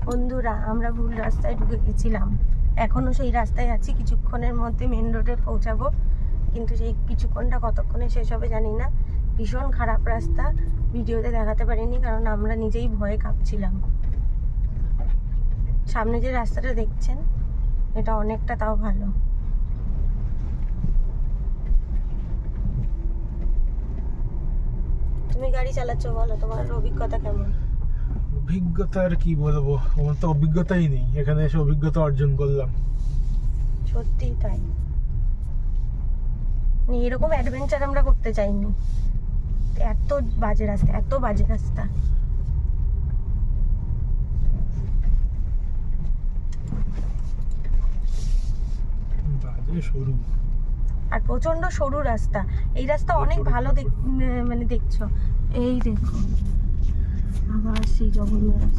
বন্ধুরা আমরা ভুল রাস্তায় ঢুকে গেছিলাম, এখনো সেই রাস্তায় আছি। কিছুক্ষণের মধ্যে মেন রোডে পৌঁছাবো, কিন্তু সেই কিছুক্ষণটা কতক্ষণে শেষ হবে জানি না। ভীষণ খারাপ রাস্তা, ভিডিওতে দেখাতে পারিনি কারণ আমরা নিজেই ভয়ে কাঁপছিলাম। সামনে যে রাস্তাটা দেখছেন এটা অনেকটা তাও ভালো। তুমি গাড়ি চালাচ্ছ, বলো তোমার অভিজ্ঞতা কেমন? অভিজ্ঞতা আর কি বলবো, আমার তো অভিজ্ঞতাই নেই। এখানে এসে অভিজ্ঞতা অর্জন করলাম। সত্যিই তাই, এরকম অ্যাডভেঞ্চার আমরা করতে চাইনি। এত বাজে রাস্তা, এত বাজে রাস্তা। বাজে সরু আর প্রচন্ড সরু রাস্তা। এই রাস্তা অনেক ভালো মানে দেখছো, এই দেখো আবার সেই জঘন্য রাস্তা।